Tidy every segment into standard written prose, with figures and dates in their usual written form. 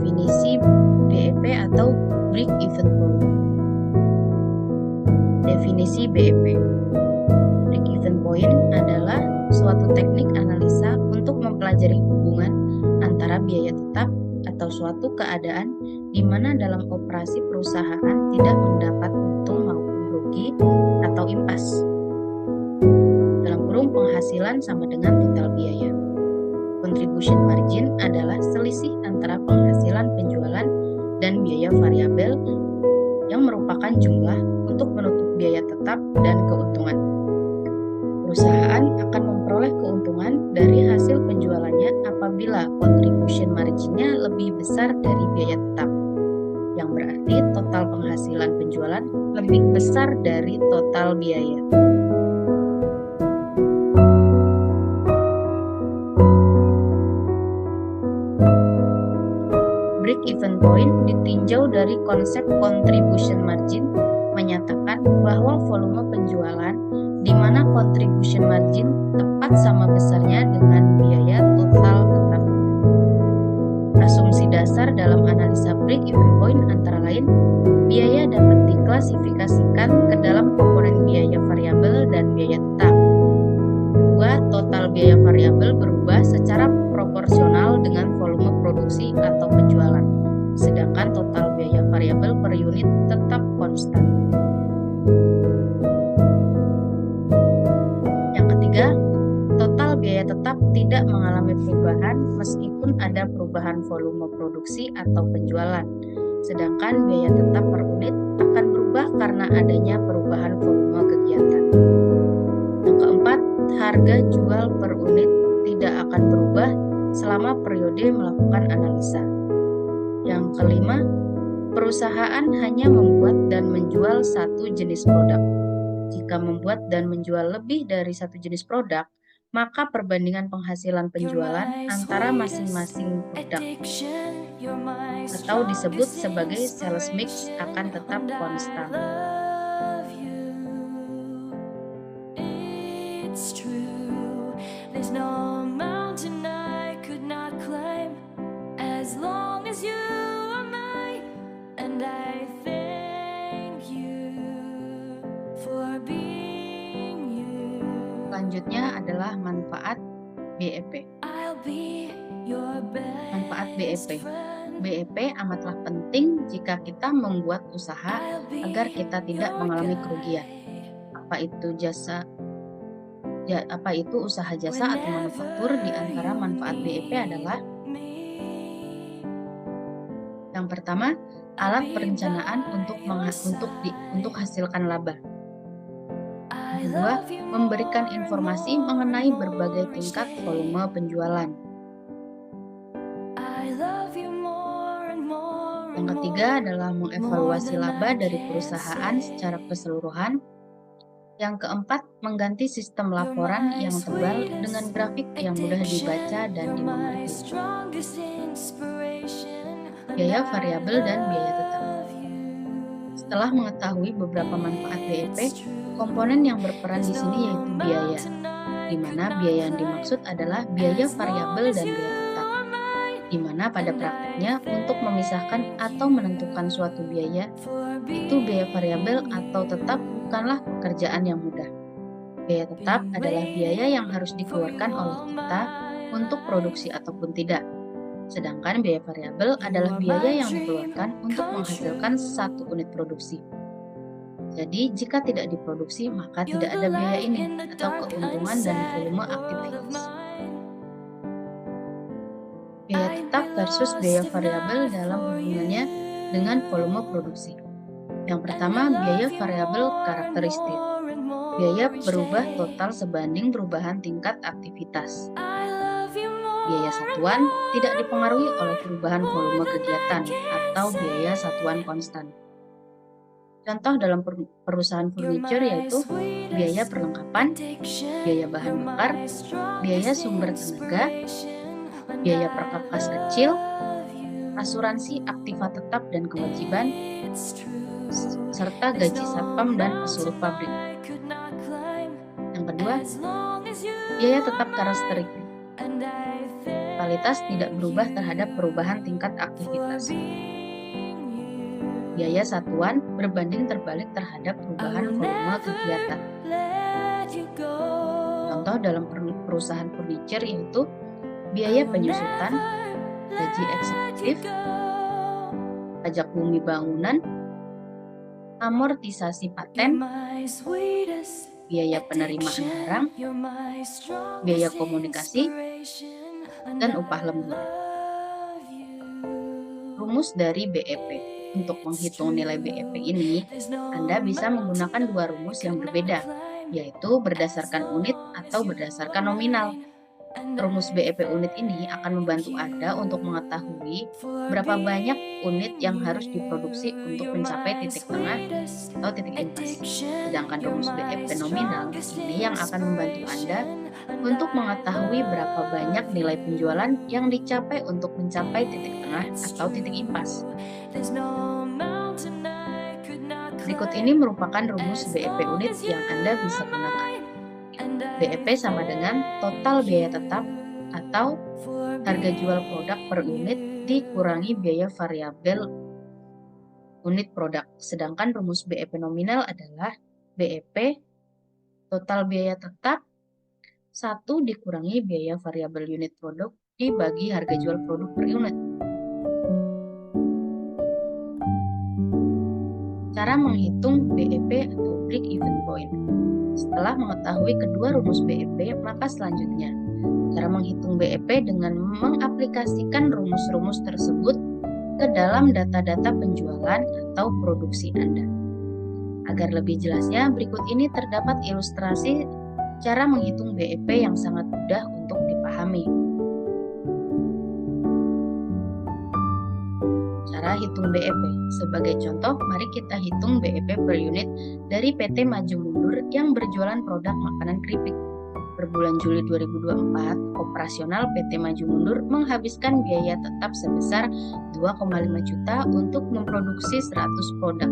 definisi BEP atau Break-Even Point. Definisi BEP. Break-Even Point adalah suatu teknik analisa untuk mempelajari hubungan antara biaya tetap atau suatu keadaan di mana dalam operasi perusahaan tidak mendapat untung maupun rugi atau impas. Dalam kurung penghasilan sama dengan total biaya. Contribution margin adalah selisih antara penghasilan penjualan dan biaya variabel yang merupakan jumlah untuk menutup biaya tetap dan keuntungan. Perusahaan akan memperoleh keuntungan dari hasil penjualannya apabila contribution margin-nya lebih besar dari biaya tetap, yang berarti total penghasilan penjualan lebih besar dari total biaya. Break-even point ditinjau dari konsep contribution margin menyatakan bahwa volume penjualan di mana contribution margin tepat sama besarnya dengan biaya total tetap. Asumsi dasar dalam analisa break-even point antara lain, biaya dapat diklasifikasikan ke dalam komponen biaya variabel dan biaya tetap. Kedua, total biaya variabel berubah secara proporsional dengan volume produksi atau penjualan, sedangkan total biaya variabel per unit tetap konstan. Yang ketiga, total biaya tetap tidak mengalami perubahan meskipun ada perubahan volume produksi atau penjualan, sedangkan biaya tetap per unit akan berubah karena adanya perubahan volume kegiatan. Yang keempat, harga jual per unit tidak akan berubah selama periode melakukan analisa. Yang kelima, perusahaan hanya membuat dan menjual satu jenis produk. Jika membuat dan menjual lebih dari satu jenis produk, maka perbandingan penghasilan penjualan antara masing-masing produk atau disebut sebagai sales mix akan tetap konstan. Selanjutnya adalah manfaat BEP. Manfaat BEP. BEP amatlah penting jika kita membuat usaha agar kita tidak mengalami kerugian. Apa itu usaha jasa atau manufaktur? Di antara manfaat BEP adalah yang pertama, alat perencanaan untuk hasilkan laba. Kedua, memberikan informasi mengenai berbagai tingkat volume penjualan. Yang ketiga adalah mengevaluasi laba dari perusahaan secara keseluruhan. Yang keempat, mengganti sistem laporan yang tebal dengan grafik yang mudah dibaca dan dimengerti. Biaya variabel dan biaya tetap. Setelah mengetahui beberapa manfaat BEP, komponen yang berperan di sini yaitu biaya, di mana biaya yang dimaksud adalah biaya variabel dan biaya tetap, di mana pada praktiknya untuk memisahkan atau menentukan suatu biaya, itu biaya variabel atau tetap bukanlah pekerjaan yang mudah. Biaya tetap adalah biaya yang harus dikeluarkan oleh kita untuk produksi ataupun tidak. Sedangkan biaya variabel adalah biaya yang dikeluarkan untuk menghasilkan satu unit produksi. Jadi, jika tidak diproduksi, maka tidak ada biaya ini atau keuntungan dan volume aktivitas. Biaya tetap versus biaya variabel dalam hubungannya dengan volume produksi. Yang pertama, biaya variabel karakteristik. Biaya berubah total sebanding perubahan tingkat aktivitas. Biaya satuan tidak dipengaruhi oleh perubahan volume kegiatan atau biaya satuan konstan. Contoh dalam perusahaan furniture yaitu biaya perlengkapan, biaya bahan bakar, biaya sumber tenaga, biaya perkakas kecil, asuransi aktiva tetap dan kewajiban, serta gaji satpam dan pesuruh pabrik. Yang kedua, biaya tetap karakteristik. totalitas tidak berubah terhadap perubahan tingkat aktivitas. Biaya satuan berbanding terbalik terhadap perubahan volume kegiatan. Contoh dalam perusahaan furniture yaitu biaya penyusutan, gaji eksekutif, pajak bumi bangunan, amortisasi paten, biaya penerimaan barang, biaya komunikasi, dan upah lembur. Rumus dari BEP. Untuk menghitung nilai BEP ini, Anda bisa menggunakan dua rumus yang berbeda, yaitu berdasarkan unit atau berdasarkan nominal. Rumus BEP unit ini akan membantu Anda untuk mengetahui berapa banyak unit yang harus diproduksi untuk mencapai titik tengah atau titik impas. Sedangkan rumus BEP nominal ini yang akan membantu Anda untuk mengetahui berapa banyak nilai penjualan yang dicapai untuk mencapai titik tengah atau titik impas. Berikut ini merupakan rumus BEP unit yang Anda bisa gunakan. BEP sama dengan total biaya tetap atau harga jual produk per unit dikurangi biaya variabel unit produk. Sedangkan rumus BEP nominal adalah BEP total biaya tetap 1 dikurangi biaya variabel unit produk dibagi harga jual produk per unit. Cara menghitung BEP atau break even point. Setelah mengetahui kedua rumus BEP, maka selanjutnya cara menghitung BEP dengan mengaplikasikan rumus-rumus tersebut ke dalam data-data penjualan atau produksi Anda. Agar lebih jelasnya, berikut ini terdapat ilustrasi cara menghitung BEP yang sangat mudah untuk dipahami. Cara hitung BEP. Sebagai contoh, mari kita hitung BEP per unit dari PT Maju Mundur yang berjualan produk makanan keripik. Per bulan Juli 2024, operasional PT Maju Mundur menghabiskan biaya tetap sebesar 2,5 juta untuk memproduksi 100 produk.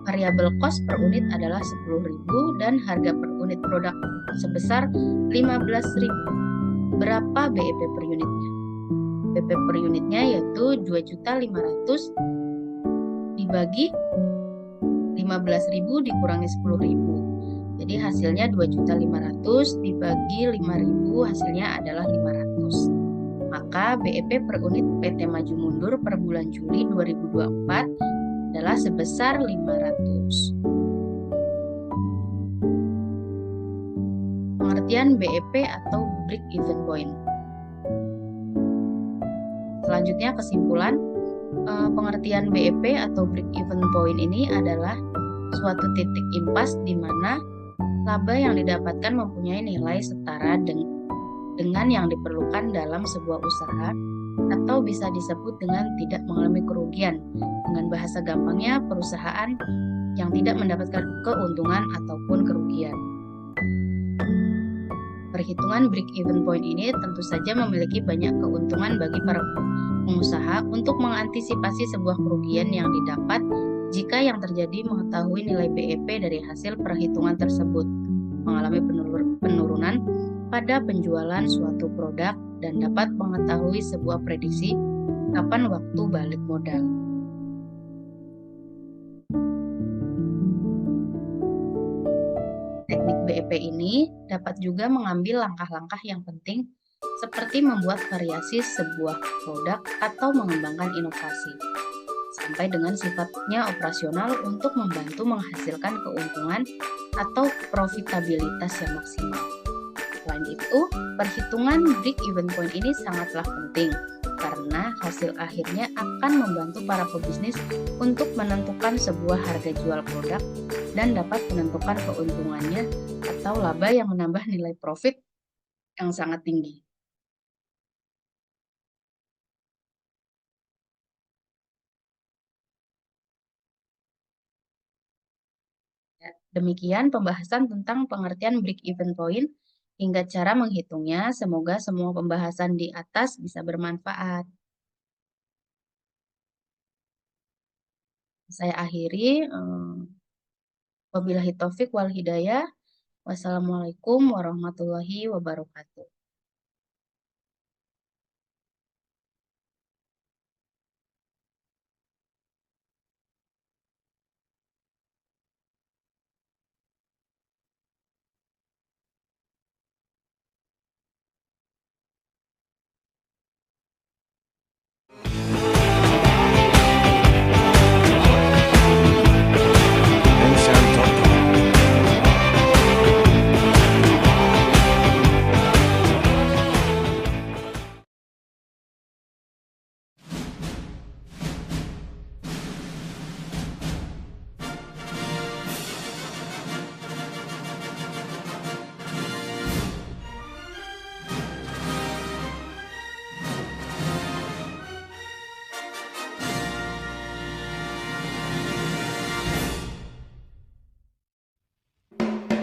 Variabel cost per unit adalah 10.000 dan harga per unit produk sebesar 15.000. Berapa BEP per unitnya? BEP per unitnya yaitu 2.500.000 dibagi 15.000 dikurangi 10.000. Jadi hasilnya 2.500.000 dibagi 5.000 hasilnya adalah 500. Maka BEP per unit PT Maju Mundur per bulan Juli 2024 adalah sebesar 500. Pengertian BEP atau break even point. Selanjutnya kesimpulan, pengertian BEP atau break even point ini adalah suatu titik impas di mana laba yang didapatkan mempunyai nilai setara dengan yang diperlukan dalam sebuah usaha atau bisa disebut dengan tidak mengalami kerugian. Dengan bahasa gampangnya, perusahaan yang tidak mendapatkan keuntungan ataupun kerugian. Perhitungan break-even point ini tentu saja memiliki banyak keuntungan bagi para pengusaha untuk mengantisipasi sebuah kerugian yang didapat jika yang terjadi mengetahui nilai BEP dari hasil perhitungan tersebut, mengalami penurunan pada penjualan suatu produk dan dapat mengetahui sebuah prediksi kapan waktu balik modal. Teknik BEP ini dapat juga mengambil langkah-langkah yang penting seperti membuat variasi sebuah produk atau mengembangkan inovasi, sampai dengan sifatnya operasional untuk membantu menghasilkan keuntungan atau profitabilitas yang maksimal. Selain itu, perhitungan break-even point ini sangatlah penting karena hasil akhirnya akan membantu para pebisnis untuk menentukan sebuah harga jual produk dan dapat menentukan keuntungannya atau laba yang menambah nilai profit yang sangat tinggi. Demikian pembahasan tentang pengertian break-even point hingga cara menghitungnya. Semoga semua pembahasan di atas bisa bermanfaat. Saya akhiri. Wabillahi taufik wal hidayah. Wassalamualaikum warahmatullahi wabarakatuh.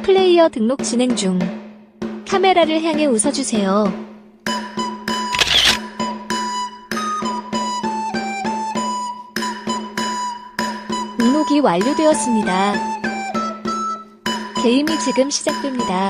플레이어 등록 진행 중. 카메라를 향해 웃어주세요. 등록이 완료되었습니다. 게임이 지금 시작됩니다.